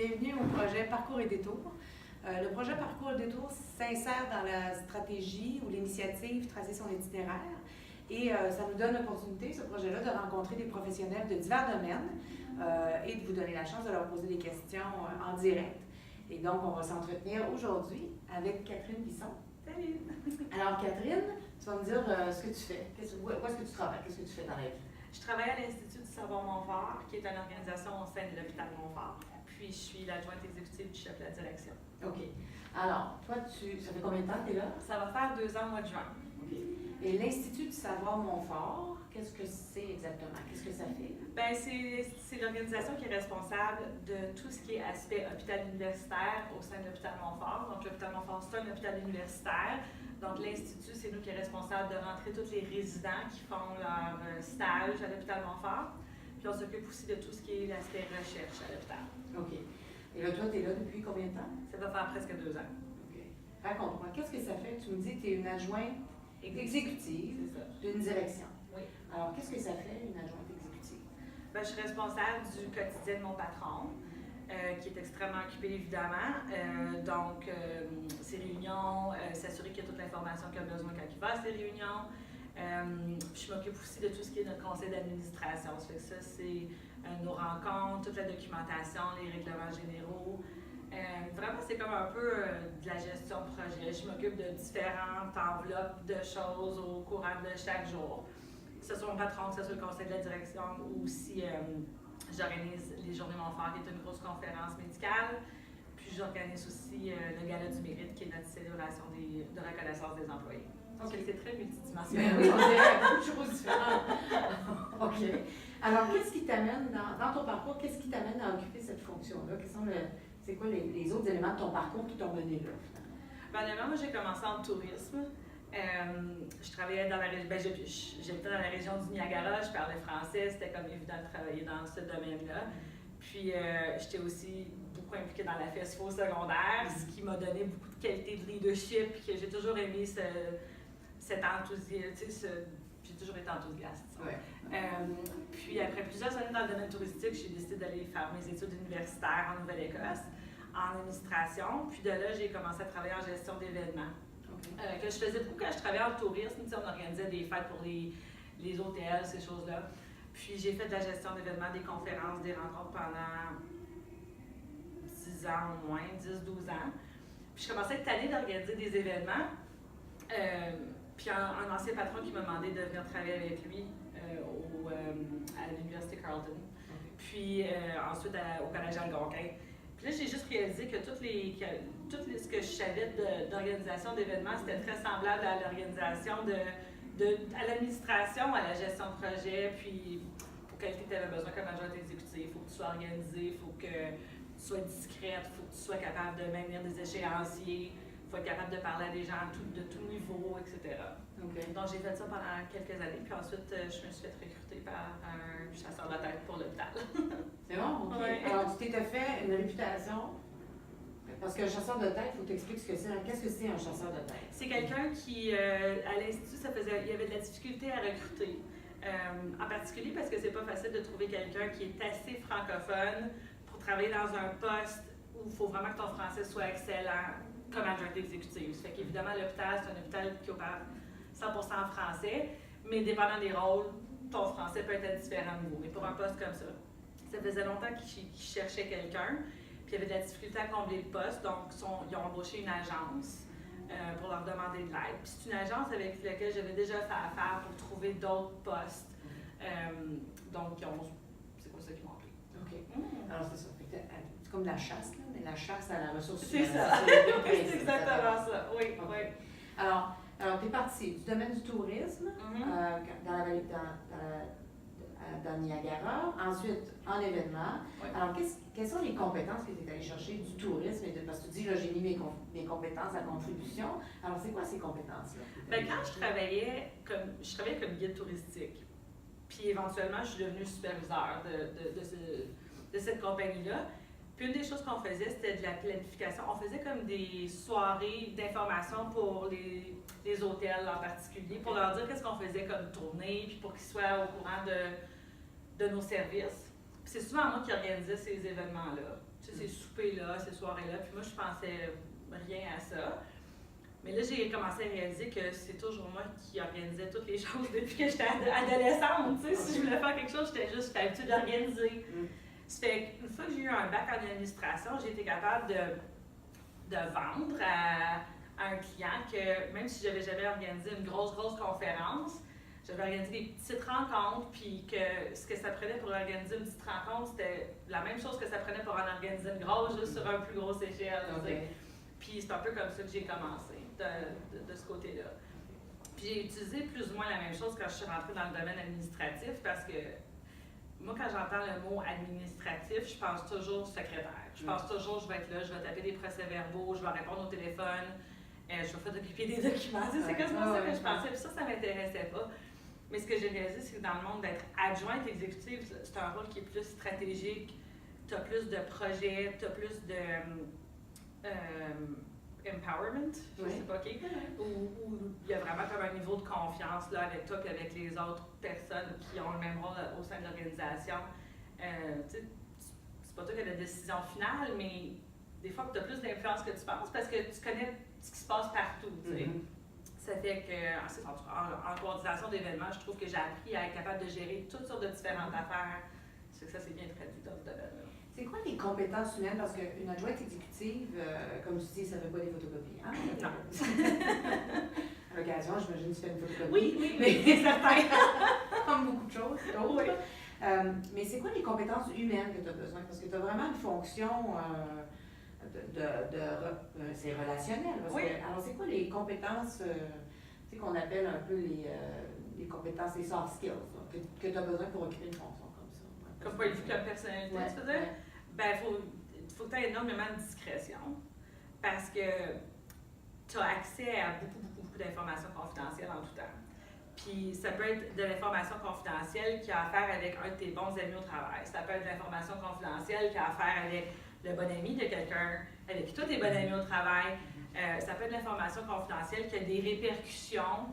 Bienvenue au projet Parcours et Détours. Le projet Parcours et Détours s'insère dans la stratégie ou l'initiative Tracer son itinéraire et ça nous donne l'opportunité, ce projet-là, de rencontrer des professionnels de divers domaines et de vous donner la chance de leur poser des questions en direct. Et donc, on va s'entretenir aujourd'hui avec Catherine Bisson. Salut! Alors, Catherine, tu vas me dire ce que tu fais. Où est-ce que tu travailles? Qu'est-ce que tu fais dans la vie? Je travaille à l'Institut du Savoir Montfort, qui est une organisation au sein de l'hôpital Montfort. Puis, je suis l'adjointe exécutive du chef de la direction. OK. Alors, toi, ça fait combien de temps que tu es là? Ça va faire 2 ans au mois de juin. OK. Et l'Institut du Savoir Montfort, qu'est-ce que c'est exactement? Qu'est-ce que ça fait? Bien, c'est l'organisation qui est responsable de tout ce qui est aspect hôpital universitaire au sein de l'hôpital Montfort. Donc, l'hôpital Montfort, c'est un hôpital universitaire. Donc, l'Institut, c'est nous qui est responsable de rentrer tous les résidents qui font leur stage à l'hôpital Montfort. Puis, on s'occupe aussi de tout ce qui est l'aspect recherche à l'hôpital. OK. Et là, toi, tu es là depuis combien de temps? Ça va faire presque 2 ans. OK. Raconte-moi, qu'est-ce que ça fait? Tu me dis que tu es une adjointe exécutive d'une direction. Oui. Alors, qu'est-ce que ça fait, une adjointe exécutive? Bien, je suis responsable du quotidien de mon patron, qui est extrêmement occupé, évidemment. Donc, ses réunions, s'assurer qu'il y a toute l'information qu'il a besoin quand il va à ses réunions. Je m'occupe aussi de tout ce qui est notre conseil d'administration. Ça fait que ça, c'est nos rencontres, toute la documentation, les règlements généraux. Vraiment, c'est comme un peu de la gestion de projet. Je m'occupe de différentes enveloppes de choses au courant de chaque jour. Que ce soit mon patron, que ce soit le conseil de la direction ou si j'organise les Journées Montfort, qui est une grosse conférence médicale. Puis j'organise aussi le Gala du mérite, qui est notre célébration de reconnaissance des employés. Donc, c'est très multidimensionnel. Oui, on dirait beaucoup de choses différentes. OK. Alors, qu'est-ce qui t'amène, dans ton parcours, qu'est-ce qui t'amène à occuper cette fonction-là? C'est quoi les autres éléments de ton parcours qui t'ont mené là, finalement? Ben, honnêtement, moi, j'ai commencé en tourisme. Je travaillais dans la région, j'habitais dans la région du Niagara, je parlais français, c'était comme évident de travailler dans ce domaine-là. Puis, j'étais aussi beaucoup impliquée dans la FESFO secondaire, ce qui m'a donné beaucoup de qualités de leadership, puis que j'ai toujours aimé cet enthousiasme, j'ai toujours été enthousiaste. Ouais. Puis après plusieurs années dans le domaine touristique, j'ai décidé d'aller faire mes études universitaires en Nouvelle-Écosse, en administration. Puis de là, j'ai commencé à travailler en gestion d'événements. Okay. Que je faisais beaucoup quand je travaillais en tourisme. On organisait des fêtes pour les hôtels, ces choses-là. Puis j'ai fait de la gestion d'événements, des conférences, des rencontres pendant 10 ans au moins, 10-12 ans. Puis je commençais à être tannée d'organiser des événements. Puis un ancien patron qui m'a demandé de venir travailler avec lui à l'Université Carleton. Puis ensuite au Collège Algonquin. Puis là, j'ai juste réalisé que tout ce que je savais d'organisation d'événements, c'était très semblable à l'organisation à l'administration, à la gestion de projet. Puis pour qualité tu avais besoin comme adjointe exécutive, il faut que tu sois organisé, il faut que tu sois discrète, il faut que tu sois capable de maintenir des échéanciers. Il faut être capable de parler à des gens de tout niveau, etc. Okay. Donc, j'ai fait ça pendant quelques années, puis ensuite, je me suis fait recruter par un chasseur de tête pour l'hôpital. C'est bon? OK. Ouais. Alors, tu t'étais fait une réputation, parce qu'un chasseur de tête, il faut t'expliquer ce que c'est. Qu'est-ce que c'est un chasseur de tête? C'est quelqu'un qui, à l'Institut, il y avait de la difficulté à recruter. En particulier parce que c'est pas facile de trouver quelqu'un qui est assez francophone pour travailler dans un poste où il faut vraiment que ton français soit excellent, comme adjointe exécutive. Ça fait qu'évidemment, l'hôpital, c'est un hôpital qui opère 100% en français, mais dépendant des rôles, ton français peut être à différents niveaux. Mais pour un poste comme ça, ça faisait longtemps qu'ils cherchaient quelqu'un, puis il y avait de la difficulté à combler le poste, donc ils ont embauché une agence pour leur demander de l'aide. Puis c'est une agence avec laquelle j'avais déjà fait affaire pour trouver d'autres postes. Donc, c'est pour ça qu'ils m'ont appelé. OK. Alors, c'est ça. C'est comme la chasse, là, mais la chasse à la ressource C'est humaine. ça. C'est exactement ça. Oui, okay. Oui. Alors tu es partie du domaine du tourisme, dans la vallée, dans Niagara, ensuite en événement. Oui. Alors, quelles sont les compétences que tu es allée chercher du tourisme? Parce que tu dis, là, j'ai mis mes compétences à contribution. Alors, c'est quoi ces compétences-là? Bien, quand je travaillais comme guide touristique, puis éventuellement, je suis devenue superviseur de cette compagnie-là. Puis une des choses qu'on faisait, c'était de la planification. On faisait comme des soirées d'information pour les hôtels en particulier, pour leur dire qu'est-ce qu'on faisait comme tournée, puis pour qu'ils soient au courant de nos services. Puis c'est souvent moi qui organisais ces événements-là. Tu sais, souper-là, ces soirées-là. Puis moi, je pensais rien à ça. Mais là, j'ai commencé à réaliser que c'est toujours moi qui organisais toutes les choses depuis que j'étais adolescente. Tu sais, si je voulais faire quelque chose, j'étais habituée d'organiser. Ça fait qu'une fois que j'ai eu un bac en administration, j'ai été capable de vendre à un client que même si je n'avais jamais organisé une grosse conférence, j'avais organisé des petites rencontres, puis que ce que ça prenait pour organiser une petite rencontre, c'était la même chose que ça prenait pour en organiser une grosse, juste sur un plus gros échelle. Okay. Puis c'est un peu comme ça que j'ai commencé, de ce côté-là. Puis j'ai utilisé plus ou moins la même chose quand je suis rentrée dans le domaine administratif, parce que moi, quand j'entends le mot administratif, je pense toujours secrétaire. Je pense toujours, je vais être là, je vais taper des procès-verbaux, je vais répondre au téléphone, je vais photocopier des documents. C'est quasiment ça que je pensais, puis ça m'intéressait pas. Mais ce que j'ai réalisé, c'est que dans le monde d'être adjointe exécutive, c'est un rôle qui est plus stratégique, tu as plus de projets, tu as plus de empowerment, je sais pas où il y a vraiment comme un niveau de confiance là, avec toi et avec les autres personnes qui ont le même rôle au sein de l'organisation. C'est pas toi qui as la décision finale, mais des fois tu as plus d'influence que tu penses parce que tu connais ce qui se passe partout. Ça fait que, en coordination d'événements, je trouve que j'ai appris à être capable de gérer toutes sortes de différentes affaires. C'est que ça c'est bien traduit dans ce domaine-là. C'est quoi les compétences humaines? Parce qu'une adjointe exécutive, comme tu dis, ça ne fait pas des photocopies. Hein? Non. À l'occasion, j'imagine que tu fais une photocopie. Oui, c'est certain. Comme beaucoup de choses, d'autres. Oui. Mais c'est quoi les compétences humaines que tu as besoin? Parce que tu as vraiment une fonction c'est relationnel. Alors, c'est quoi les compétences qu'on appelle un peu les compétences, les soft skills que tu as besoin pour occuper une fonction comme ça? Comme point de vue comme personnalité, tu veux dire? Ben, faut que tu aies énormément de discrétion parce que tu as accès à beaucoup d'informations confidentielles en tout temps. Puis ça peut être de l'information confidentielle qui a affaire avec un de tes bons amis au travail. Ça peut être de l'information confidentielle qui a affaire avec le bon ami de quelqu'un avec qui toi t'es bon ami au travail. Ça peut être de l'information confidentielle qui a des répercussions,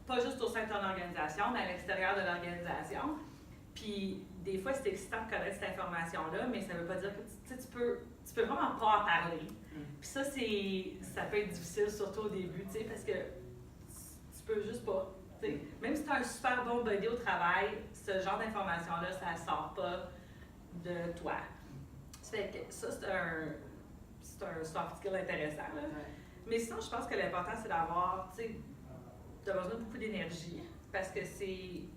pas juste au sein de ton organisation, mais à l'extérieur de l'organisation. Puis des fois, c'est excitant de connaître cette information-là, mais ça ne veut pas dire que tu peux vraiment pas en parler. Puis ça peut être difficile, surtout au début, parce que tu peux juste pas. T'sais. Même si tu as un super bon buddy au travail, ce genre d'information-là, ça ne sort pas de toi. Ça fait que ça, c'est un soft skill intéressant. Là. Mais sinon, je pense que l'important, c'est d'avoir, tu as besoin de beaucoup d'énergie parce que c'est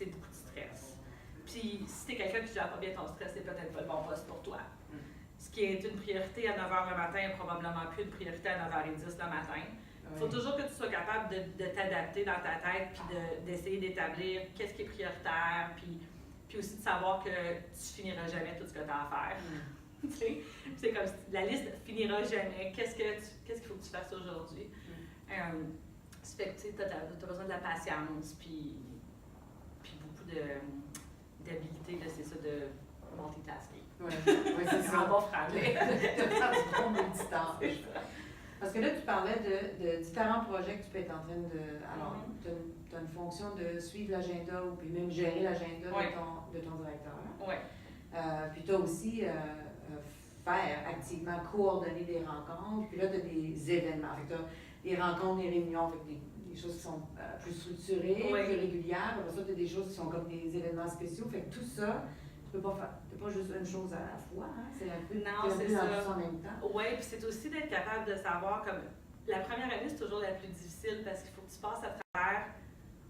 beaucoup de stress. Puis, si tu es quelqu'un qui ne gère pas bien ton stress, c'est peut-être pas le bon poste pour toi. Ce qui est une priorité à 9h le matin est probablement plus une priorité à 9h10 le matin. Il faut toujours que tu sois capable de t'adapter dans ta tête puis d'essayer d'établir qu'est-ce qui est prioritaire, puis aussi de savoir que tu finiras jamais tout ce que tu as à faire. C'est comme la liste finira jamais. Qu'est-ce qu'il faut que tu fasses aujourd'hui? Ça fait que tu as besoin de la patience puis beaucoup d'habilité, c'est ça, de multitasking. Oui, c'est ça. En bon français. De faire du bon multitâche. Parce que là, tu parlais de différents projets que tu peux être en train de... Alors, tu as une fonction de suivre l'agenda ou puis même gérer l'agenda de ton directeur. Oui. Puis tu as aussi faire activement coordonner des rencontres. Puis là, tu as des événements. Fait que tu as des rencontres, des réunions, fait des choses qui sont plus structurées, plus régulières. Après ça, tu as des choses qui sont comme des événements spéciaux. Fait que tout ça, tu peux pas faire. Pas juste une chose à la fois, hein? C'est un peu en même temps. Oui, puis c'est aussi d'être capable de savoir, comme la première année, c'est toujours la plus difficile parce qu'il faut que tu passes à travers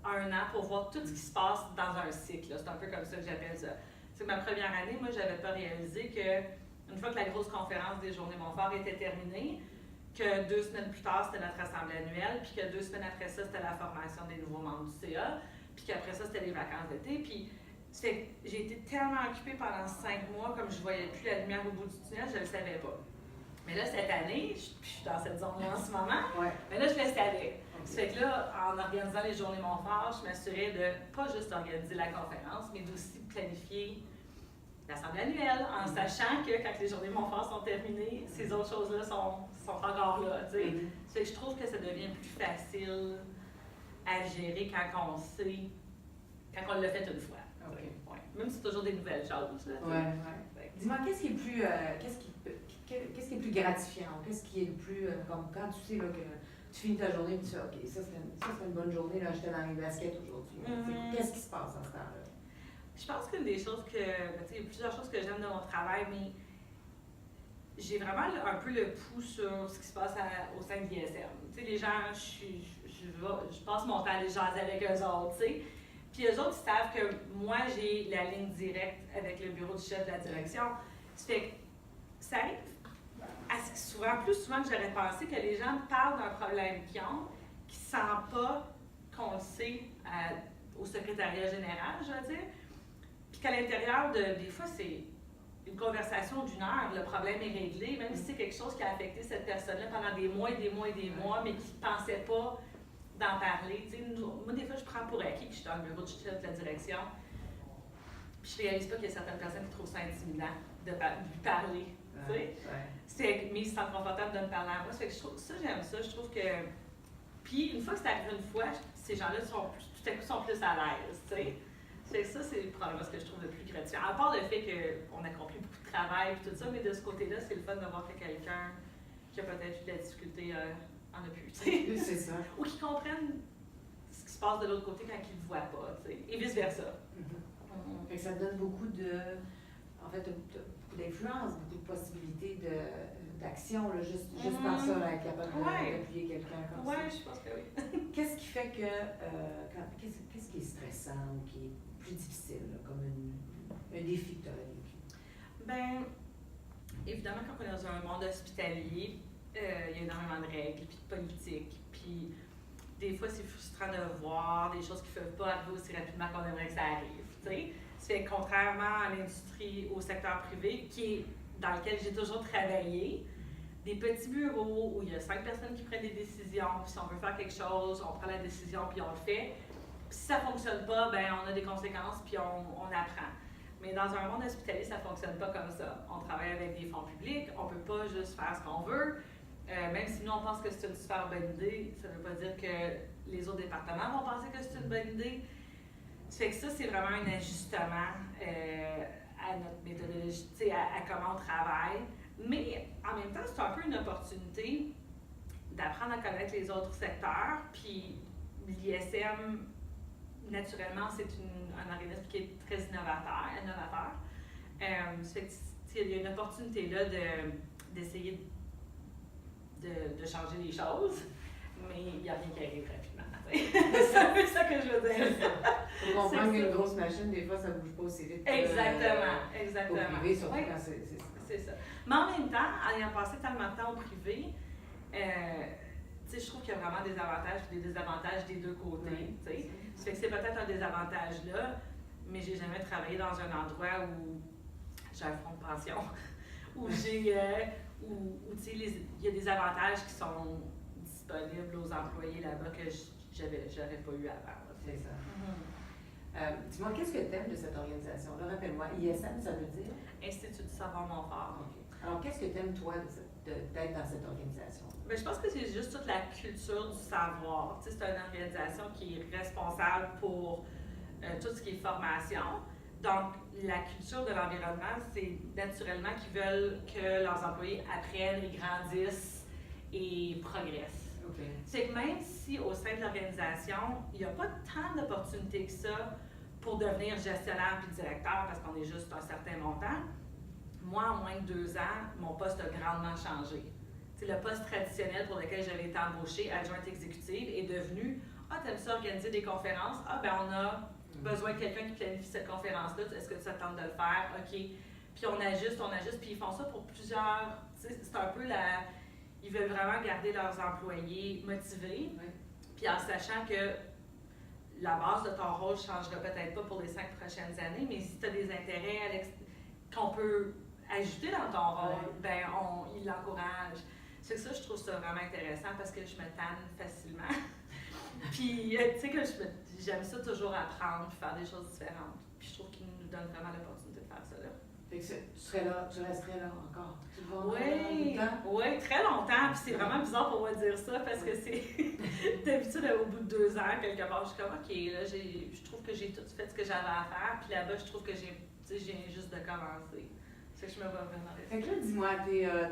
un an pour voir tout ce qui se passe dans un cycle. C'est un peu comme ça que j'appelle ça. C'est que ma première année, moi, j'avais pas réalisé que une fois que la grosse conférence des Journées Montfort était terminée, que 2 semaines plus tard, c'était notre assemblée annuelle, puis que 2 semaines après ça, c'était la formation des nouveaux membres du CA, puis qu'après ça, c'était les vacances d'été, puis j'ai été tellement occupée pendant 5 mois, comme je ne voyais plus la lumière au bout du tunnel, je ne le savais pas. Mais là, cette année, je suis dans cette zone-là en ce moment, mais là, je le savais. Ça fait que là, en organisant les Journées Montfort, je m'assurais de pas juste organiser la conférence, mais d'aussi planifier l'assemblée annuelle, en sachant que quand les Journées Montfort sont terminées, ces autres choses-là sont encore là. Ça fait que je trouve que ça devient plus facile à gérer quand on sait, quand on l'a fait une fois. Même si c'est toujours des nouvelles choses. Dis-moi, qu'est-ce qui gratifiant? Qu'est-ce qui est le plus, comme quand tu sais là, que tu finis ta journée et tu dis, OK, ça c'est une bonne journée, là, j'étais dans les baskets aujourd'hui. Qu'est-ce qui se passe à ce temps-là? Je pense qu'une des choses que, il y a plusieurs choses que j'aime de mon travail, mais j'ai vraiment un peu le pouls sur ce qui se passe au sein de l'ISM. Tu sais, les gens, je passe mon temps à les jaser avec eux autres, tu sais. Puis eux autres, ils savent que moi, j'ai la ligne directe avec le bureau du chef de la direction. Ça fait que ça arrive plus souvent que j'aurais pensé que les gens parlent d'un problème qu'ils ont, qu'ils ne sentent pas qu'on le sait au secrétariat général, je veux dire. Puis qu'à l'intérieur des fois, c'est une conversation d'1 heure, le problème est réglé, même si c'est quelque chose qui a affecté cette personne-là pendant des mois et des mois et des mois, mais qui ne pensait pas d'en parler. Moi, des fois, je prends pour acquis que je suis dans le bureau du chef de la direction, puis je réalise pas qu'il y a certaines personnes qui trouvent ça intimidant de lui parler. Mais ils se sentent confortables de me parler à moi. Ça fait que je trouve ça, j'aime ça. Je trouve que. Puis, une fois que c'est arrivé une fois, ces gens-là tout à coup sont plus à l'aise. Fait que ça, c'est probablement ce que je trouve le plus gratifiant. À part le fait qu'on accomplit beaucoup de travail et tout ça, mais de ce côté-là, c'est le fun de voir que quelqu'un qui a peut-être eu de la difficulté en a plus. C'est ça. Ou qui comprennent ce qui se passe de l'autre côté quand ils ne le voient pas. Et vice-versa. Fait que ça te donne beaucoup beaucoup d'influence, beaucoup de possibilités d'action, juste par ça, là, être capable d'appuyer quelqu'un comme ça. Oui, je pense que oui. Qu'est-ce qui fait que, qu'est-ce qui est stressant ou qui est plus difficile, là, comme un défi que tu as vécu? Bien, évidemment, quand on est dans un monde hospitalier, il y a énormément de règles, puis de politique, puis des fois, c'est frustrant de voir des choses qui ne peuvent pas arriver aussi rapidement qu'on aimerait que ça arrive, tu sais. Ça fait que contrairement à l'industrie, au secteur privé, dans lequel j'ai toujours travaillé, des petits bureaux où il y a 5 personnes qui prennent des décisions, puis si on veut faire quelque chose, on prend la décision puis on le fait. Puis si ça ne fonctionne pas, ben on a des conséquences puis on apprend. Mais dans un monde hospitalier, ça ne fonctionne pas comme ça. On travaille avec des fonds publics, on ne peut pas juste faire ce qu'on veut. Même si nous, on pense que c'est une super bonne idée, ça ne veut pas dire que les autres départements vont penser que c'est une bonne idée. Ça fait que ça, c'est vraiment un ajustement à notre méthodologie, à comment on travaille. Mais en même temps, c'est un peu une opportunité d'apprendre à connaître les autres secteurs. Puis l'ISM, naturellement, c'est un organisme qui est très innovateur. Ça fait qu'il y a une opportunité là d'essayer de changer les choses, mais il n'y a rien qui arrive rapidement. C'est un peu ça que je veux dire. Il faut comprendre qu'une grosse machine, des fois, ça ne bouge pas aussi vite. Exactement. Au privé, surtout quand c'est ça. Mais en même temps, en ayant passé tellement de temps au privé, je trouve qu'il y a vraiment des avantages et des désavantages des deux côtés. Ça fait que c'est peut-être un désavantage là, mais j'ai jamais travaillé dans un endroit où j'ai un fonds de pension, où j'ai il y a des avantages qui sont disponibles aux employés là-bas que j'aurais pas eu avant. C'est ça. Dis-moi, qu'est-ce que tu aimes de cette organisation-là? Rappelle-moi, ISM, ça veut dire? Institut du savoir Montfort. Okay. Alors, qu'est-ce que tu aimes, toi, d'être dans cette organisation? Bien, je pense que c'est juste toute la culture du savoir. C'est une organisation qui est responsable pour tout ce qui est formation. Donc, la culture de l'environnement, c'est naturellement qu'ils veulent que leurs employés apprennent et grandissent et progressent. Okay. C'est que même si au sein de l'organisation, il n'y a pas tant d'opportunités que ça pour devenir gestionnaire puis directeur parce qu'on est juste un certain montant, moi, en moins de 2 ans, mon poste a grandement changé. C'est le poste traditionnel pour lequel j'avais été embauchée, adjointe exécutive, est devenu « Ah, t'aimes ça organiser des conférences? Ah, ben on a besoin de quelqu'un qui planifie cette conférence-là. Est-ce que ça te tente de le faire? OK. » Puis on ajuste, puis ils font ça pour plusieurs... C'est un peu la... Ils veulent vraiment garder leurs employés motivés, puis en sachant que la base de ton rôle ne changera peut-être pas pour les 5 prochaines années, mais si tu as des intérêts qu'on peut ajouter dans ton rôle, ben ils l'encouragent. C'est ça, je trouve ça vraiment intéressant parce que je me tanne facilement. Puis, tu sais que j'aime ça toujours apprendre, puis faire des choses différentes. Puis je trouve qu'ils nous donnent vraiment l'opportunité de faire ça là. Fait que tu resterais là encore? Oui, très longtemps. Puis c'est vraiment bizarre pour moi de dire ça parce que c'est d'habitude au bout de 2 ans, quelque part, je suis comme OK, là, je trouve que j'ai tout fait ce que j'avais à faire. Puis là-bas, je trouve que j'ai juste de commencer. C'est que je me vois vraiment rester. Fait que là, dis-moi,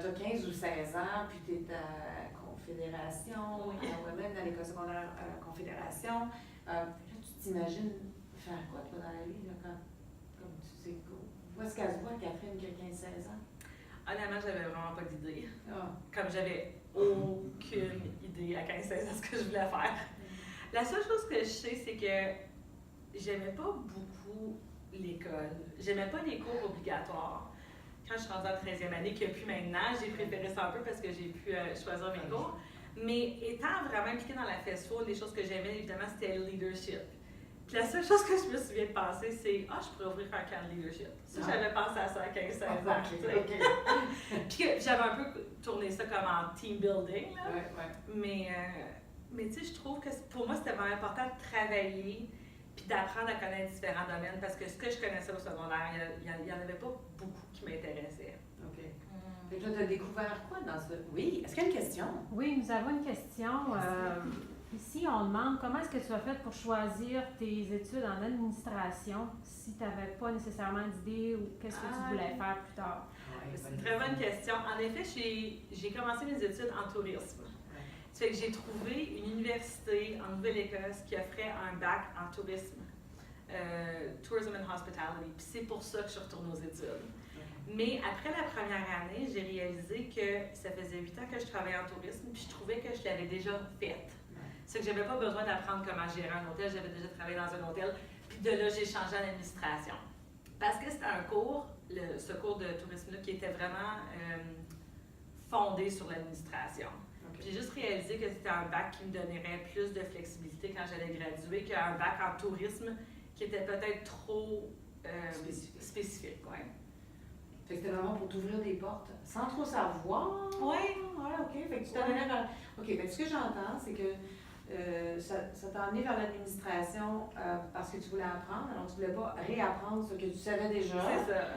t'as 15 ou 16 ans, puis t'es à Confédération, Oui. à Women, dans l'école secondaire Confédération. Là, tu t'imagines faire quoi, toi, dans la vie, là, comme tu sais, où est-ce qu'elle se voit, Catherine, qui a 15-16 ans? Honnêtement, j'avais vraiment pas d'idée. Ah. Comme j'avais aucune idée à 15-16 ans ce que je voulais faire. La seule chose que je sais, c'est que j'aimais pas beaucoup l'école. J'aimais pas les cours obligatoires. Quand je suis rendue en 13e année, qu'il n'y a plus maintenant, j'ai préféré ça un peu parce que j'ai pu choisir mes cours. Mais étant vraiment impliquée dans la fast food, les choses que j'aimais, évidemment, c'était le leadership. Puis la seule chose que je me souviens de penser, c'est « Ah, je pourrais ouvrir un camp de leadership ». Ça, j'avais pensé à ça à 15-16 ans. Puis que j'avais un peu tourné ça comme en team building. Là. Mais tu sais, je trouve que pour moi, c'était vraiment important de travailler puis d'apprendre à connaître différents domaines parce que ce que je connaissais au secondaire, il n'y en avait pas beaucoup qui m'intéressaient. OK. Fait que là, tu as découvert quoi dans ce... Oui, est-ce qu'il y a une question? Oui, nous avons une question. Ici, on demande comment est-ce que tu as fait pour choisir tes études en administration si tu n'avais pas nécessairement d'idée ou qu'est-ce que tu voulais faire plus tard? C'est une très bonne question. En effet, j'ai commencé mes études en tourisme. Ça fait que j'ai trouvé une université en Nouvelle-Écosse qui offrait un bac en tourisme, Tourism and Hospitality. Puis c'est pour ça que je suis retournée aux études. Mais après la première année, j'ai réalisé que ça faisait 8 ans que je travaillais en tourisme, puis je trouvais que je l'avais déjà faite. C'est que j'avais pas besoin d'apprendre comment gérer un hôtel, j'avais déjà travaillé dans un hôtel, puis de là, j'ai changé en administration. Parce que c'était un cours, ce cours de tourisme-là, qui était vraiment fondé sur l'administration. J'ai juste réalisé que c'était un bac qui me donnerait plus de flexibilité quand j'allais graduer qu'un bac en tourisme qui était peut-être trop spécifique. Ouais. Fait que c'était vraiment pour t'ouvrir des portes sans trop savoir. Oui. Ouais, OK. Fait que tu t'en allais vers... OK, fait que ce que j'entends, c'est que ça t'a emmené vers l'administration parce que tu voulais apprendre. Alors, tu voulais pas réapprendre ce que tu savais déjà. C'est ça.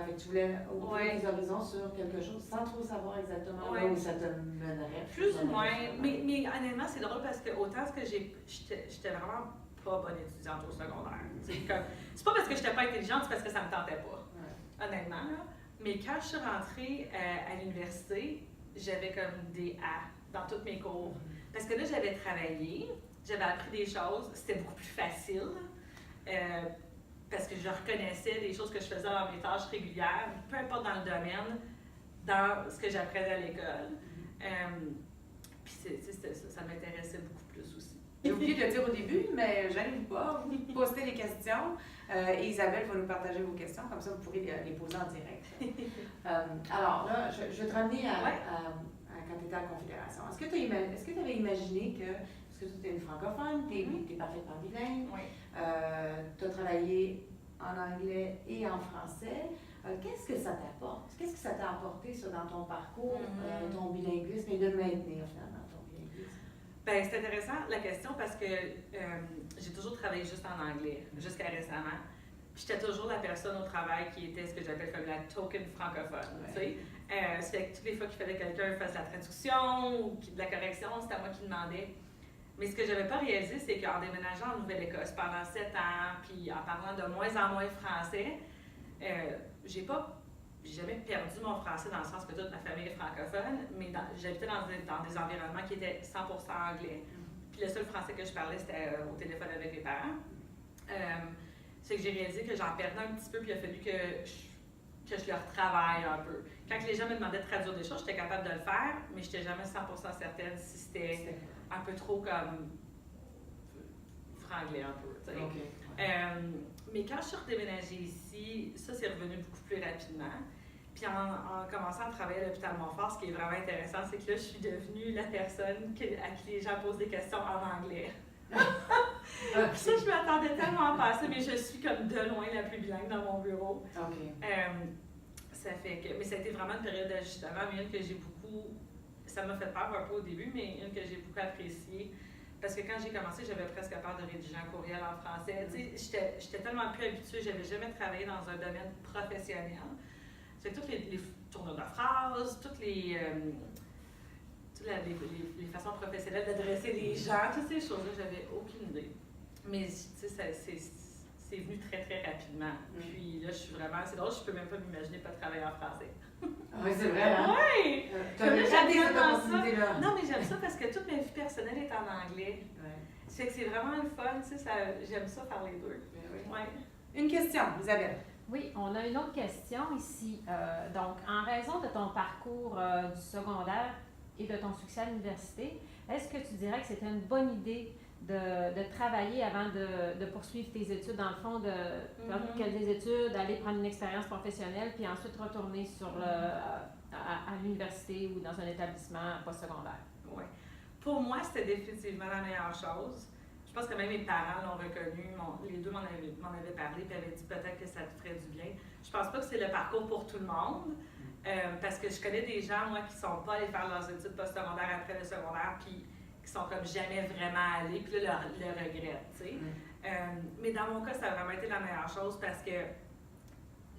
Fait que tu voulais ouvrir tes horizons sur quelque chose sans trop savoir exactement là où ça te mènerait. Plus ou moins. Mais honnêtement, c'est drôle parce que autant que j'étais vraiment pas bonne étudiante au secondaire. C'est pas parce que j'étais pas intelligente, c'est parce que ça me tentait pas. Ouais. Honnêtement, là. Mais quand je suis rentrée à l'université, j'avais comme des A dans tous mes cours. Parce que là, j'avais travaillé, j'avais appris des choses, c'était beaucoup plus facile. Parce que je reconnaissais les choses que je faisais dans mes tâches régulières, peu importe dans le domaine, dans ce que j'apprenais à l'école. Puis ça m'intéressait beaucoup plus aussi. J'ai oublié de le dire au début, mais j'arrive pas. Vous postez les questions et Isabelle va nous partager vos questions, comme ça vous pourrez les poser en direct. Alors là, je vais te ramener quand tu étais à la Confédération. Est-ce que tu avais imaginé que, parce que tu es une francophone, tu es parfaitement bilingue, tu as travaillé en anglais et en français, qu'est-ce que ça t'apporte? Qu'est-ce que ça t'a apporté ça, dans ton parcours, ton bilinguisme et de maintenir finalement ton bilinguisme? Bien, c'est intéressant la question parce que j'ai toujours travaillé juste en anglais, jusqu'à récemment. Puis j'étais toujours la personne au travail qui était ce que j'appelle comme la token francophone. Tu sais? Ça fait que toutes les fois qu'il fallait que quelqu'un fasse la traduction ou de la correction, c'était à moi qui demandais. Mais ce que je n'avais pas réalisé, c'est qu'en déménageant en Nouvelle-Écosse pendant 7 ans, puis en parlant de moins en moins français, j'ai jamais perdu mon français dans le sens que toute ma famille est francophone, mais j'habitais dans des environnements qui étaient 100% anglais. Puis le seul français que je parlais, c'était au téléphone avec mes parents. C'est que j'ai réalisé que j'en perdais un petit peu, puis il a fallu que je le retravaille un peu. Quand les gens me demandaient de traduire des choses, j'étais capable de le faire, mais je n'étais jamais 100% certaine si c'était un peu trop comme franglais un peu. Mais quand je suis redéménagée ici, ça c'est revenu beaucoup plus rapidement. Puis en commençant à travailler à l'hôpital Montfort, ce qui est vraiment intéressant, c'est que là, je suis devenue la personne à qui les gens posent des questions en anglais. Ça, je m'attendais tellement pas à ça, mais je suis comme de loin la plus bilingue dans mon bureau. Ça fait que, mais ça a été vraiment une période d'ajustement, mais une que j'ai beaucoup, ça m'a fait peur un peu au début, mais une que j'ai beaucoup appréciée. Parce que quand j'ai commencé, j'avais presque peur de rédiger un courriel en français. Tu sais, j'étais tellement plus habituée, j'avais jamais travaillé dans un domaine professionnel. C'est toutes les tournures de phrases, toutes les façons professionnelles d'adresser les gens, toutes ces choses-là, j'avais aucune idée. Mais tu sais, c'est c'est venu très, très rapidement. Puis là, je suis vraiment, c'est drôle, je peux même pas m'imaginer pas travailler en français. Oui, c'est vrai, hein? Oui! Tu as déjà cette opportunité-là. Non, mais j'aime ça parce que toute ma vie personnelle est en anglais. Ça fait que c'est vraiment le fun, tu sais, j'aime ça faire les deux. Ouais. Une question, Isabelle. Oui, on a une autre question ici. Donc, en raison de ton parcours du secondaire et de ton succès à l'université, est-ce que tu dirais que c'était une bonne idée de travailler avant de poursuivre tes études, dans le fond, de faire des études, d'aller prendre une expérience professionnelle, puis ensuite retourner à l'université ou dans un établissement postsecondaire? Oui. Pour moi, c'était définitivement la meilleure chose. Je pense que même mes parents l'ont reconnu, les deux m'en avaient parlé et avaient dit peut-être que ça te ferait du bien. Je pense pas que c'est le parcours pour tout le monde, parce que je connais des gens, moi, qui sont pas allés faire leurs études postsecondaires après le secondaire, puis qui sont comme jamais vraiment allés, puis là, le regrettent, tu sais. Mais dans mon cas, ça a vraiment été la meilleure chose parce que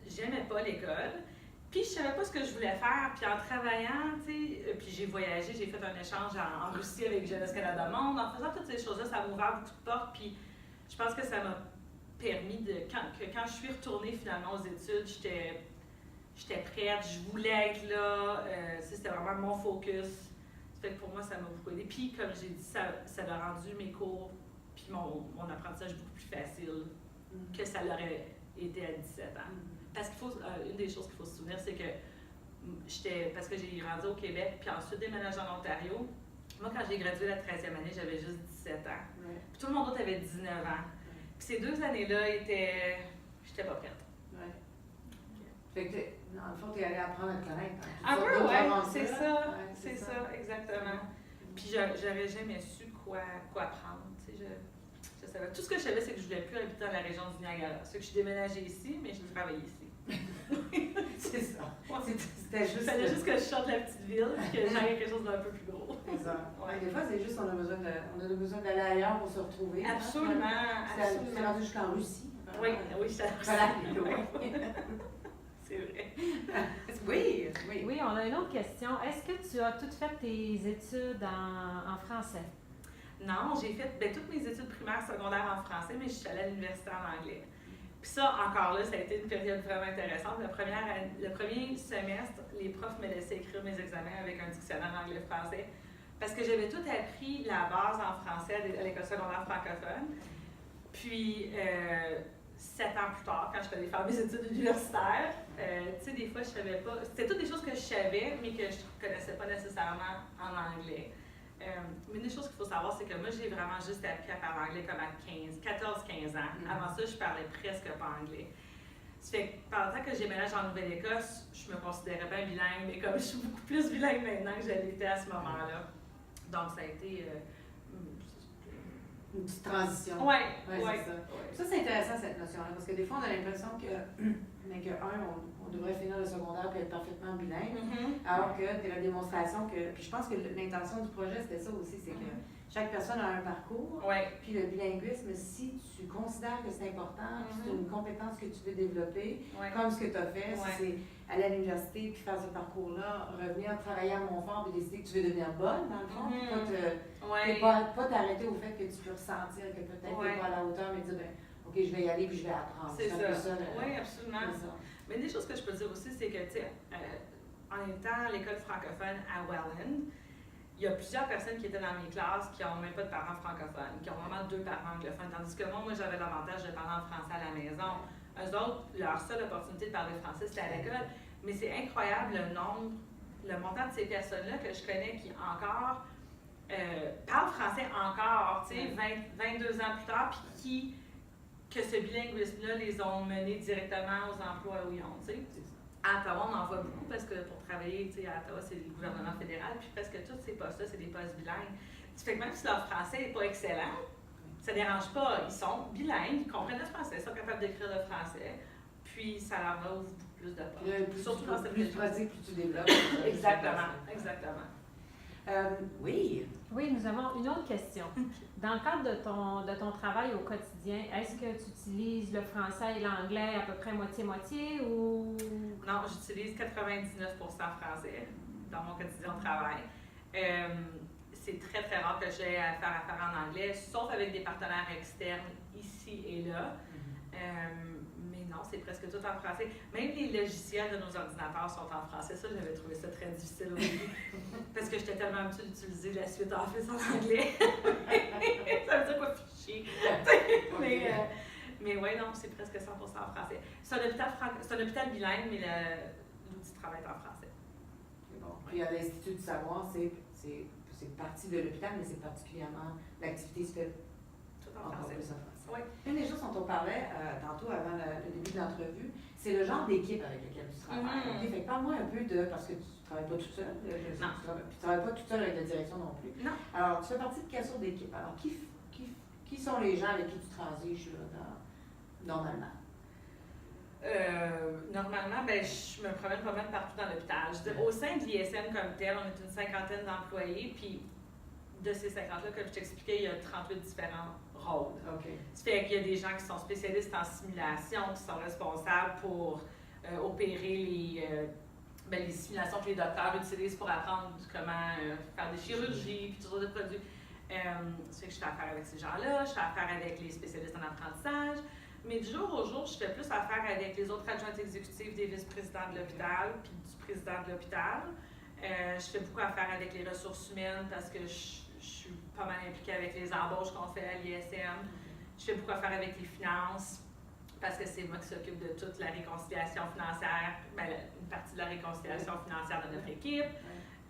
j'aimais pas l'école. Puis je savais pas ce que je voulais faire, puis en travaillant, tu sais, puis j'ai voyagé, j'ai fait un échange en Russie avec Jeunesse Canada Monde. En faisant toutes ces choses-là, ça m'a ouvert beaucoup de portes, puis je pense que ça m'a permis quand je suis retournée finalement aux études, j'étais prête, je voulais être là, c'était vraiment mon focus. Ça fait que pour moi, ça m'a beaucoup aidé. Puis comme j'ai dit, ça a rendu mes cours, puis mon apprentissage beaucoup plus facile que ça l'aurait été à 17 ans. Parce qu'il faut, une des choses qu'il faut se souvenir, c'est que parce que j'ai grandi au Québec, puis ensuite déménagé en Ontario. Moi, quand j'ai gradué la 13e année, j'avais juste 17 ans. Puis tout le monde d'autre avait 19 ans. Puis ces 2 années-là j'étais pas prête. Fait que, dans le fond, tu es allée apprendre à te connaître. Un peu, oui, c'est ça. C'est ça, exactement. Puis j'aurais jamais su quoi prendre. Je savais. Tout ce que je savais, c'est que je voulais plus habiter dans la région du Niagara. C'est que je suis déménagée ici, mais je travaillais ici. C'est ça. C'était juste. Il fallait juste que je sorte de la petite ville et que j'aille quelque chose d'un peu plus gros. Exact. Ouais. Des fois, c'est juste qu'on a besoin d'aller ailleurs pour se retrouver. Absolument. C'est rendu jusqu'en Russie. Oui, ça. Voilà. C'est vrai. Oui. Oui, on a une autre question. Est-ce que tu as toutes fait tes études en français? Non, j'ai fait toutes mes études primaires, secondaires en français, mais je suis allée à l'université en anglais. Puis ça, encore là, ça a été une période vraiment intéressante. Le premier semestre, les profs me laissaient écrire mes examens avec un dictionnaire anglais-français parce que j'avais tout appris la base en français à l'école secondaire francophone. Puis, 7 ans plus tard, quand je suis allée faire mes études universitaires, tu sais, des fois, je savais pas. C'était toutes des choses que je savais, mais que je ne connaissais pas nécessairement en anglais. Mais une des choses qu'il faut savoir, c'est que moi, j'ai vraiment juste appris à parler anglais comme à 14-15 ans. Avant ça, je parlais presque pas anglais. Ça fait que pendant le temps que j'ai déménagé en Nouvelle-Écosse, je me considérais pas bilingue, mais comme je suis beaucoup plus bilingue maintenant que je l'étais à ce moment-là. Donc, ça a été une petite transition. Oui, c'est ça. Ça, c'est intéressant, cette notion-là, parce que des fois, on a l'impression on devrait finir le secondaire et être parfaitement bilingue, alors que c'est la démonstration que... Puis je pense que l'intention du projet, c'était ça aussi, c'est que chaque personne a un parcours, puis le bilinguisme, si tu considères que c'est important, puis c'est une compétence que tu veux développer, comme ce que tu as fait, si c'est aller à l'université puis faire ce parcours-là, revenir travailler à Montfort et décider que tu veux devenir bonne, dans le fond, puis pas t'arrêter au fait que tu peux ressentir que peut-être tu n'es pas à la hauteur, mais dire, OK, je vais y aller puis je vais apprendre. C'est ça. Oui, absolument. C'est ça. Mais une des choses que je peux dire aussi, c'est que, tu sais, en étant à l'école francophone à Welland, il y a plusieurs personnes qui étaient dans mes classes qui n'ont même pas de parents francophones, qui ont vraiment 2 parents anglophones, tandis que moi j'avais l'avantage de parler en français à la maison. Eux autres, leur seule opportunité de parler français, c'était à l'école. Mais c'est incroyable le montant de ces personnes-là que je connais qui encore parlent français encore, tu sais, 22 ans plus tard, puis que ce bilinguisme-là les ont menés directement aux emplois où ils ont, tu sais. À Ottawa, on en voit beaucoup parce que pour travailler, tu sais, à Ottawa, c'est le gouvernement fédéral, puis presque tous ces postes-là, c'est des postes bilingues. Ça fait que même si leur français n'est pas excellent, ça ne dérange pas. Ils sont bilingues, ils comprennent le français, ils sont capables d'écrire le français, puis ça leur ouvre beaucoup plus de portes. Surtout dans cette plus pratique, plus tu développes. Exactement. Oui. Oui, nous avons une autre question. Dans le cadre de ton travail au quotidien, est-ce que tu utilises le français et l'anglais à peu près moitié-moitié ou... Non, j'utilise 99% français dans mon quotidien de travail. C'est très, très rare que j'aie à faire affaire en anglais, sauf avec des partenaires externes ici et là. Mais non, c'est presque tout en français. Même les logiciels de nos ordinateurs sont en français. Ça, j'avais trouvé ça très difficile au début. Parce que j'étais tellement habituée d'utiliser la suite Office en anglais. Ça veut dire quoi, fichier? Mais ouais, non, c'est presque 100% en français. C'est un hôpital bilingue, mais l'outil de travail est en français. C'est bon. Puis à l'Institut du savoir, c'est partie de l'hôpital, mais c'est particulièrement, l'activité se fait Tout en encore français. plus en français. Oui. Une des choses dont on parlait tantôt avant le début de l'entrevue, c'est le genre d'équipe avec laquelle tu travailles. Okay? Fait que parle-moi un peu de, parce que tu ne travailles pas tout seul, puis tu ne travailles pas tout seul avec la direction non plus. Non. Alors, tu fais partie de quelle sorte d'équipe? Alors, qui sont les gens avec qui tu transiges normalement? Normalement, je me promène pas mal partout dans l'hôpital. Je veux dire, au sein de l'ISM comme tel, on est une 50aine d'employés, puis de ces 50-là, comme je t'expliquais, il y a 38 différents rôles. Okay. Ça fait qu'il y a des gens qui sont spécialistes en simulation, qui sont responsables pour opérer les simulations que les docteurs utilisent pour apprendre comment faire des chirurgies, puis tout ça de produits. Ça fait que je fais affaire avec ces gens-là, je fais affaire avec les spécialistes en apprentissage. Mais du jour au jour, je fais plus affaire avec les autres adjointes exécutives des vice-présidents de l'hôpital puis du président de l'hôpital. Je fais beaucoup affaire avec les ressources humaines parce que je suis pas mal impliquée avec les embauches qu'on fait à l'ISM. Je fais beaucoup affaire avec les finances parce que c'est moi qui s'occupe de toute la réconciliation financière, une partie de la réconciliation financière de notre équipe.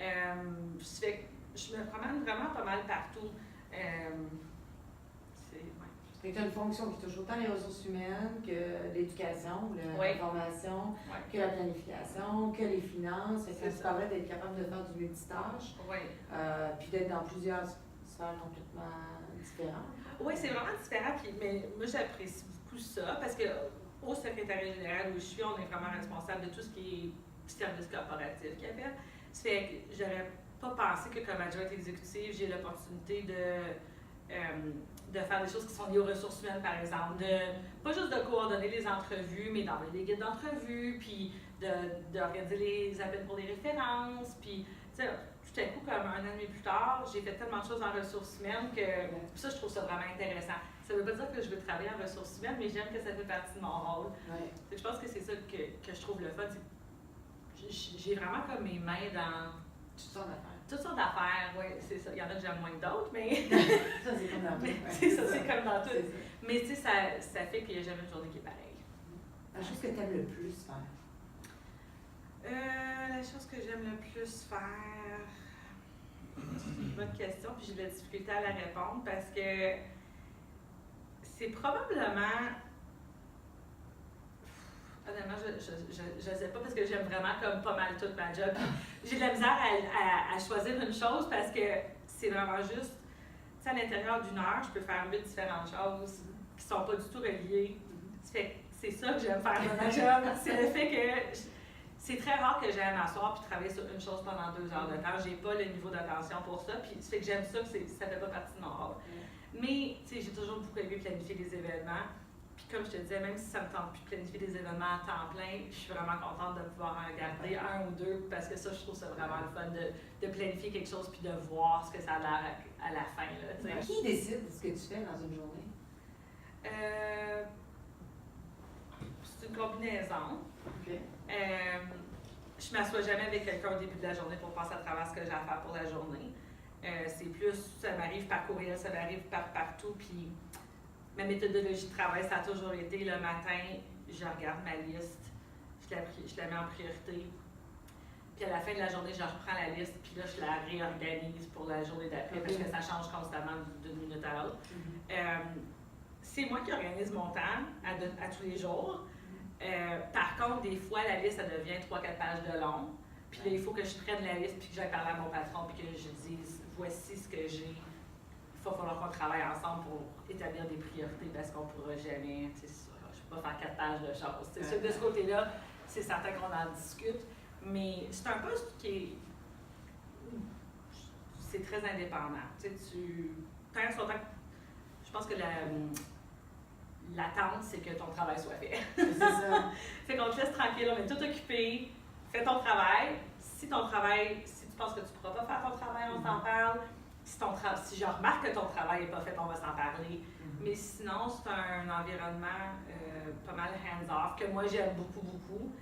Je me promène vraiment pas mal partout. Tu as une fonction qui touche autant les ressources humaines que l'éducation, la formation, que la planification, que les finances. Tu parlais d'être capable de faire du multitâche, puis d'être dans plusieurs sphères complètement différentes. Oui, c'est vraiment différent, mais moi j'apprécie beaucoup ça parce qu'au secrétariat général où je suis, on est vraiment responsable de tout ce qui est service corporatif qu'il appelle. Ça fait que j'aurais pas pensé que comme adjointe exécutive, j'ai l'opportunité de faire des choses qui sont liées aux ressources humaines, par exemple. Pas juste de coordonner les entrevues, mais d'envoyer des guides d'entrevue, puis d'organiser les appels pour les références. Puis, tu sais, tout à coup, comme un an et demi plus tard, j'ai fait tellement de choses en ressources humaines que ça, je trouve ça vraiment intéressant. Ça ne veut pas dire que je veux travailler en ressources humaines, mais j'aime que ça fait partie de mon rôle. Je pense que c'est ça que je trouve le fun. J'ai vraiment comme mes mains dans toutes sortes d'affaires, oui, c'est ça. Il y en a que j'aime moins que d'autres, mais. Ça, c'est comme dans tout. C'est ça, c'est comme dans tout. Mais tu sais, ça fait qu'il n'y a jamais une journée qui est pareille. La chose que tu aimes le plus faire? La chose que j'aime le plus faire. C'est une bonne question, puis j'ai de la difficulté à la répondre parce que c'est probablement. Honnêtement, je sais pas parce que j'aime vraiment comme pas mal toute ma job. J'ai de la misère à choisir une chose parce que c'est vraiment juste, tu sais, à l'intérieur d'une heure, je peux faire 8 différentes choses qui sont pas du tout reliées. C'est ça que j'aime faire dans ma job. C'est le fait que c'est très rare que j'aille m'asseoir puis travailler sur une chose pendant 2 heures de temps. J'ai pas le niveau d'attention pour ça. Puis ça fait que j'aime ça, que ça fait pas partie de mon rôle. Mais, tu sais, j'ai toujours beaucoup aimé planifier des événements. Puis comme je te disais, même si ça me tente plus de planifier des événements à temps plein, je suis vraiment contente de pouvoir en garder un ou deux parce que ça, je trouve ça vraiment le fun de planifier quelque chose puis de voir ce que ça a l'air à la fin. Là, qui décide ce que tu fais dans une journée? C'est une combinaison. Okay. Je m'assois jamais avec quelqu'un au début de la journée pour passer à travers ce que j'ai à faire pour la journée. C'est plus, ça m'arrive par courriel, ça m'arrive partout, puis ma méthodologie de travail, ça a toujours été le matin, je regarde ma liste, je la mets en priorité. Puis à la fin de la journée, je reprends la liste, puis là, je la réorganise pour la journée d'après, parce que ça change constamment d'une minute à l'autre. C'est moi qui organise mon temps à tous les jours. Par contre, des fois, la liste, ça devient 3-4 pages de long. Puis là, il faut que je prenne la liste, puis que j'aille parler à mon patron, puis que je dise, voici ce que j'ai. Il va falloir qu'on travaille ensemble pour établir des priorités parce qu'on ne pourra jamais, je ne peux pas faire 4 pages de choses. C'est sûr que de ce côté-là, c'est certain qu'on en discute, mais c'est un poste qui est. C'est très indépendant. Tant son temps, je pense que l'attente, c'est que ton travail soit fait. C'est ça. Fait qu'on te laisse tranquille, on est tout occupé, fais ton travail. Si tu penses que tu ne pourras pas faire ton travail, on s'en parle. si je remarque que ton travail n'est pas fait, on va s'en parler. Mais sinon, c'est un environnement pas mal hands-off, que moi j'aime beaucoup, beaucoup,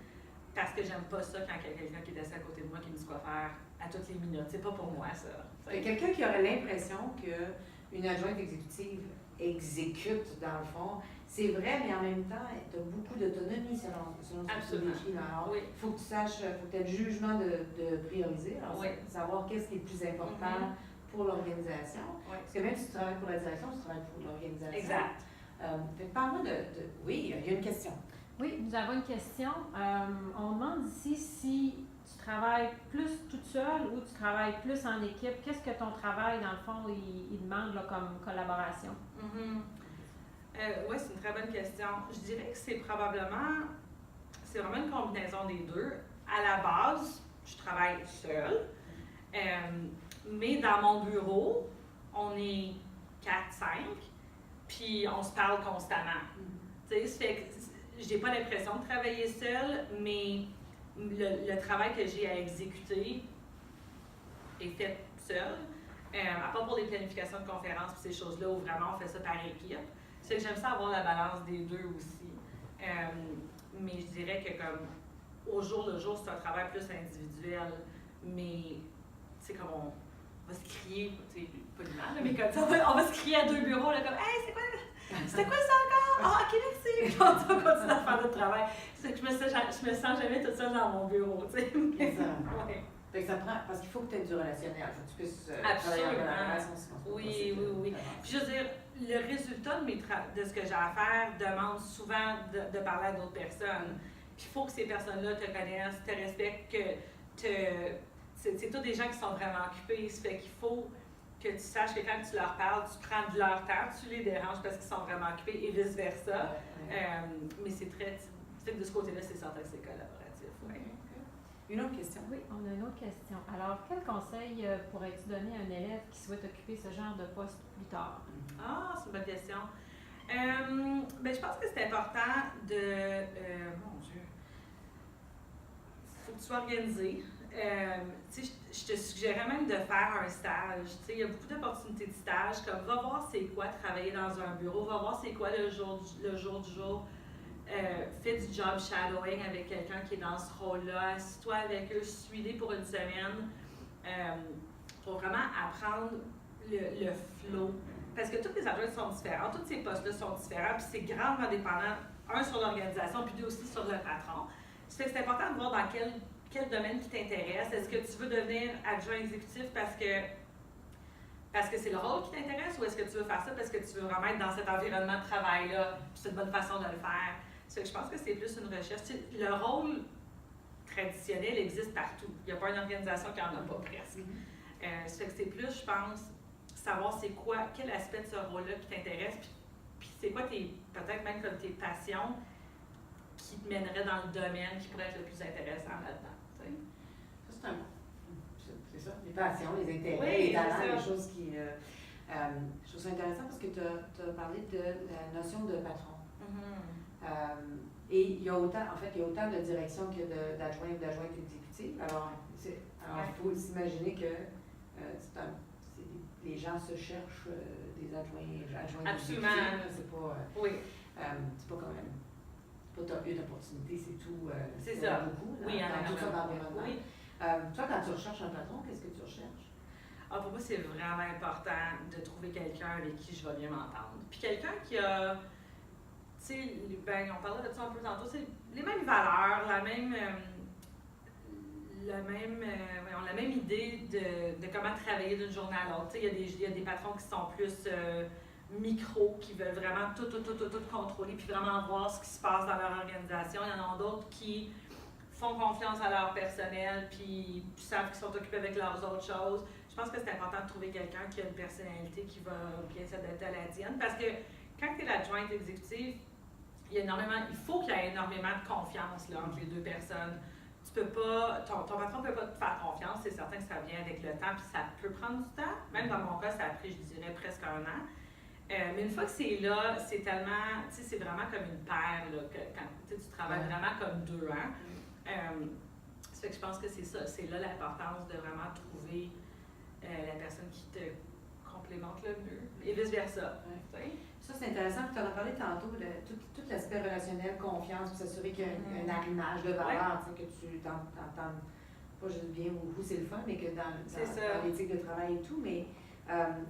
parce que j'aime pas ça quand il y a quelqu'un qui est assis à côté de moi qui me dit quoi faire à toutes les minutes. C'est pas pour moi, ça. Il y a quelqu'un qui aurait l'impression qu'une adjointe exécutive exécute, dans le fond. C'est vrai, mais en même temps, tu as beaucoup d'autonomie selon ce que tu décris. Alors, il faut que tu saches, il faut que tu aies le jugement de prioriser, alors savoir qu'est-ce qui est le plus important pour l'organisation. Parce que même si tu travailles pour la direction, tu travailles pour l'organisation. Exact. Parle-moi Oui, il y a une question. Oui, nous avons une question. On demande ici si tu travailles plus toute seule ou tu travailles plus en équipe. Qu'est-ce que ton travail, dans le fond, il demande là, comme collaboration? Oui, c'est une très bonne question. Je dirais que c'est vraiment une combinaison des deux. À la base, je travaille seule, mais dans mon bureau, on est 4-5, puis on se parle constamment. Tu sais, ça fait que j'ai pas l'impression de travailler seule, mais le travail que j'ai à exécuter est fait seul. À part pour les planifications de conférences et ces choses-là, où vraiment on fait ça par équipe. C'est que j'aime ça avoir la balance des deux aussi. Mais je dirais que comme au jour le jour, c'est un travail plus individuel. Mais c'est comme on va se crier, tu sais, pas du mal, mais comme ça, on va se crier à deux bureaux, là, comme hey, c'était quoi ça encore? Ah, ok, merci! Quand on continue à faire notre travail. C'est que je me sens jamais toute seule dans mon bureau, tu sais. Fait que ça prend, parce qu'il faut que tu aies du relationnel, il faut que tu puisses travailler en relation. Oui. Puis je veux dire, le résultat de ce que j'ai à faire demande souvent de parler à d'autres personnes. Puis il faut que ces personnes-là te connaissent, te respectent, c'est tous des gens qui sont vraiment occupés. Ça fait qu'il faut que tu saches que quand tu leur parles, tu prends de leur temps, tu les déranges parce qu'ils sont vraiment occupés et vice-versa. Mais c'est très... Fait que de ce côté-là, c'est certain que c'est collaboratif. Une autre question? Oui, on a une autre question. Alors, quel conseil pourrais-tu donner à un élève qui souhaite occuper ce genre de poste plus tard? Ah, c'est une bonne question. Je pense que c'est important de... mon Dieu. Il faut que tu sois organisé. Je te suggérais même de faire un stage. Il y a beaucoup d'opportunités de stage, comme va voir c'est quoi travailler dans un bureau, va voir c'est quoi le jour du jour. Fais du job shadowing avec quelqu'un qui est dans ce rôle-là, assis-toi avec eux, suis-les pour une semaine pour vraiment apprendre le flow. Parce que toutes les adjointes sont différentes, tous ces postes-là sont différents, puis c'est grandement dépendant, un sur l'organisation, puis deux aussi sur le patron. Ça fait que c'est important de voir dans quel domaine qui t'intéresse. Est-ce que tu veux devenir adjoint exécutif parce que c'est le rôle qui t'intéresse, ou est-ce que tu veux faire ça parce que tu veux vraiment être dans cet environnement de travail-là, puis c'est une bonne façon de le faire. Que je pense que c'est plus une recherche. Le rôle traditionnel existe partout. Il n'y a pas une organisation qui n'en a pas presque. Ça fait que c'est plus, je pense, savoir c'est quoi, quel aspect de ce rôle-là qui t'intéresse, puis c'est quoi peut-être même comme tes passions qui te mèneraient dans le domaine qui pourrait être le plus intéressant là-dedans. Ça, c'est ça, les passions, les intérêts, les talents, les choses qui... je trouve ça intéressant parce que tu as parlé de la notion de patron. Et il y a autant de direction que d'adjoints ou d'adjointes exécutives. Alors, il faut s'imaginer que les gens se cherchent des adjoints Absolument. exécutifs. C'est pas quand même... C'est pas une opportunité, c'est tout. C'est ça. Beaucoup, oui, dans tout ça d'environnement. Oui. Toi, quand tu recherches un patron, qu'est-ce que tu recherches? Pour moi, c'est vraiment important de trouver quelqu'un avec qui je vais bien m'entendre. Puis quelqu'un qui a... Tu sais, on parlait de ça un peu tantôt, c'est les mêmes valeurs, la même idée de comment travailler d'une journée à l'autre. Tu sais, il y a des patrons qui sont plus micro, qui veulent vraiment tout contrôler, puis vraiment voir ce qui se passe dans leur organisation. Il y en a d'autres qui font confiance à leur personnel, puis savent qu'ils sont occupés avec leurs autres choses. Je pense que c'est important de trouver quelqu'un qui a une personnalité qui va bien s'adapter à la tienne, parce que quand tu es l'adjointe exécutive, il faut qu'il y ait énormément de confiance là, entre les deux personnes. Tu peux pas, ton patron ne peut pas te faire confiance, c'est certain que ça vient avec le temps, puis ça peut prendre du temps. Même dans mon cas, ça a pris, je dirais, presque 1 an. Mais une fois que c'est là, c'est tellement, tu sais, c'est vraiment comme une paire, là, quand tu travailles vraiment comme deux, hein. Ça fait que je pense que c'est ça, c'est là l'importance de vraiment trouver la personne qui te complémente le mieux, et vice-versa. Ouais. Ça, c'est intéressant, tu en as parlé tantôt, tout l'aspect relationnel, confiance, pour s'assurer qu'il y a un arrimage de valeurs, que tu t'entends pas juste bien où c'est le fun, mais que dans l'éthique de travail et tout, mais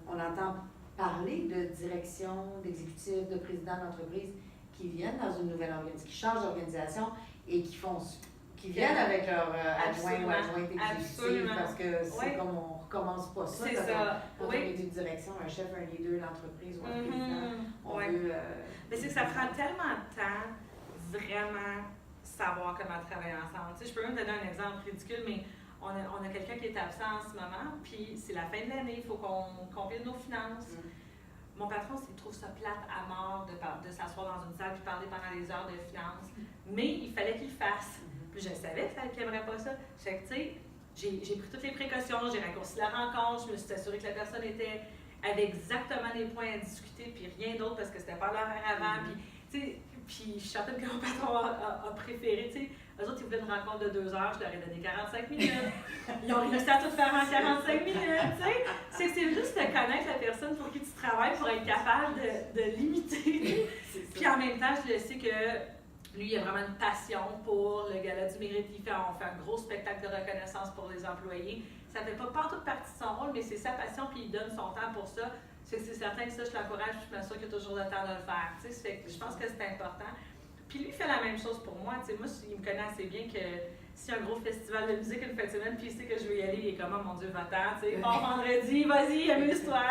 on entend parler de direction, d'exécutifs, de présidents d'entreprise qui viennent dans une nouvelle organisation, qui changent d'organisation et qui viennent avec leur adjoint ou adjointe exécutive, parce que c'est comme on recommence pas ça. C'est ça. Quand on est une direction, un chef, un leader, l'entreprise ou un président, on veut... Mais c'est que ça prend tellement de temps, vraiment savoir comment travailler ensemble. Tu sais, je peux même te donner un exemple ridicule, mais on a quelqu'un qui est absent en ce moment, puis c'est la fin de l'année, il faut qu'on compile nos finances. Mon patron, il trouve ça plate à mort de s'asseoir dans une salle et parler pendant les heures de finances, mais il fallait qu'il le fasse. Puis je savais qu'il n'aimerait pas ça. Fait que, tu sais, j'ai pris toutes les précautions, j'ai raccourci la rencontre, je me suis assurée que la personne avait exactement les points à discuter, puis rien d'autre parce que c'était pas l'horaire avant. Puis, tu sais, puis je suis certaine que mon patron a préféré, tu sais. Eux autres, ils voulaient une rencontre de 2 heures, je leur ai donné 45 minutes. Ils ont réussi à tout faire en 45 minutes, tu sais. C'est juste de connaître la personne pour qui tu travailles pour être capable de limiter. Puis en même temps, je le sais que lui, il a vraiment une passion pour le Gala du mérite. On fait un gros spectacle de reconnaissance pour les employés. Ça ne fait pas partout partie de son rôle, mais c'est sa passion, puis il donne son temps pour ça. C'est certain que ça, je l'encourage, puis je m'assure qu'il y a toujours le temps de le faire. Je pense que c'est important. Puis lui, il fait la même chose pour moi. Moi, il me connaît assez bien que s'il y a un gros festival de musique une fin de semaine, puis il sait que je veux y aller, il est comme, oh mon Dieu, va-t'en, bon vendredi, vas-y, amuse-toi.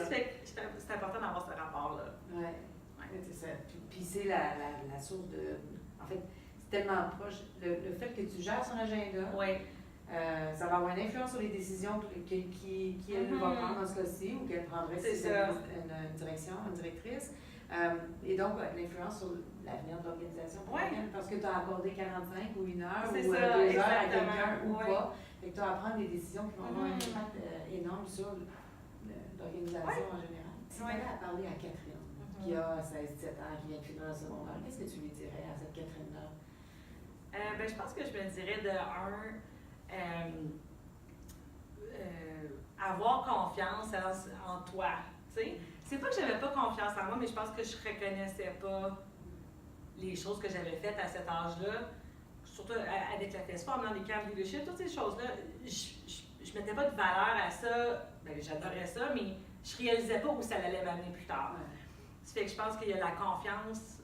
C'est important d'avoir ce rapport-là. Oui, c'est ça. Puis c'est la source de... En fait, c'est tellement proche. Le fait que tu gères son agenda, ça va avoir une influence sur les décisions qu'elle va prendre dans ce cas-ci ou qu'elle prendrait si c'est une direction, une directrice. Et donc, l'influence sur l'avenir de l'organisation parce que tu as accordé 45 ou 1 heure ou 2 heures à quelqu'un ou pas. Fait que tu as à prendre des décisions qui vont avoir un impact énorme sur l'organisation en général. Si tu avais à parler à Catherine, qui a 16-17 ans, qui vient de finir le secondaire, qu'est-ce que tu lui dirais à cette Catherine-là? Je pense que je me dirais avoir confiance en toi. T'sais? C'est pas que j'avais pas confiance en moi, mais je pense que je reconnaissais pas les choses que j'avais faites à cet âge-là, surtout avec la FESFA, dans les camps de leadership, toutes ces choses-là, je mettais pas de valeur à ça. J'adorais ça, mais je réalisais pas où ça allait m'amener plus tard. Ça fait que je pense qu'il y a la confiance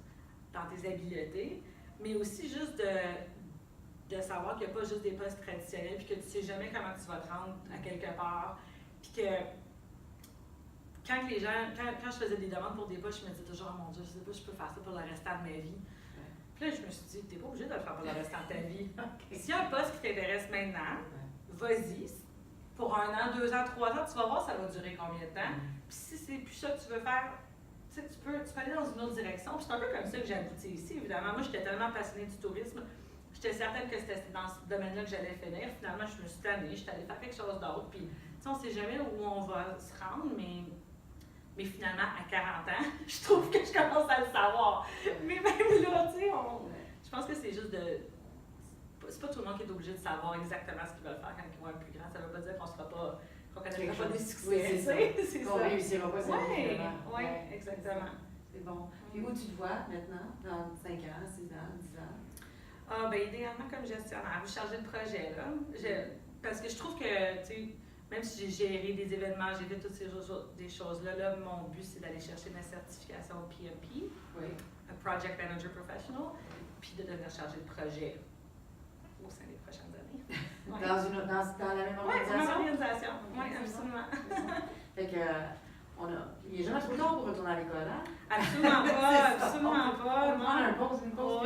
dans tes habiletés, mais aussi juste de savoir qu'il n'y a pas juste des postes traditionnels, puis que tu sais jamais comment tu vas te rendre à quelque part, puis que quand je faisais des demandes pour des postes, je me disais toujours, oh mon Dieu, je sais pas, je peux faire ça pour le restant de ma vie. Puis là, je me suis dit, t'es pas obligé de le faire pour le restant de ta vie. S'il y a un poste qui t'intéresse maintenant, vas-y. Pour 1 an, 2 ans, 3 ans, tu vas voir ça va durer combien de temps. Puis si c'est plus ça que tu veux faire, tu peux aller dans une autre direction. Puis c'est un peu comme ça que j'ai abouti ici, évidemment. Moi, j'étais tellement passionnée du tourisme. J'étais certaine que c'était dans ce domaine-là que j'allais finir. Finalement, je me suis tannée, j'étais allée faire quelque chose d'autre. Puis, on ne sait jamais où on va se rendre, mais finalement, à 40 ans, je trouve que je commence à le savoir. Mais même là, tu sais, je pense que c'est juste c'est pas tout le monde qui est obligé de savoir exactement ce qu'ils veulent faire quand ils vont être plus grands. Ça ne veut pas dire qu'on connaîtra pas des succès. Oui, c'est ça. Qu'on réussira pas, Oui, exactement. C'est bon. Puis où tu te vois maintenant, dans 5 ans, 6 ans, 10 ans? Idéalement comme gestionnaire, ou chargée de projet, là. Parce que je trouve que, tu sais, même si j'ai géré des événements, j'ai fait toutes ces choses-là, mon but, c'est d'aller chercher ma certification PMP, Project Manager Professional, puis de devenir chargée de projet au sein des prochaines années. Dans la même organisation? Oui, dans la même organisation. Oui, absolument. Fait que, il n'est jamais trop tard pour retourner à l'école, hein? Absolument pas, absolument pas. On prend une pause,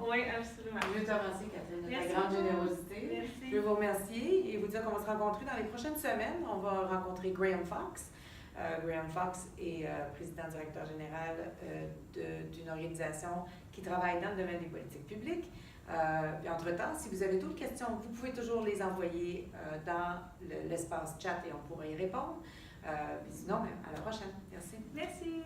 Oui, absolument. Je veux te remercier, Catherine, de ta Merci grande beaucoup. générosité. Merci. Je veux vous remercier et vous dire qu'on va se rencontrer dans les prochaines semaines. On va rencontrer Graham Fox. Graham Fox est président-directeur général d'une organisation qui travaille dans le domaine des politiques publiques. Puis entre-temps, si vous avez d'autres questions, vous pouvez toujours les envoyer dans l'espace chat et on pourra y répondre. Puis sinon, à la prochaine. Merci. Merci.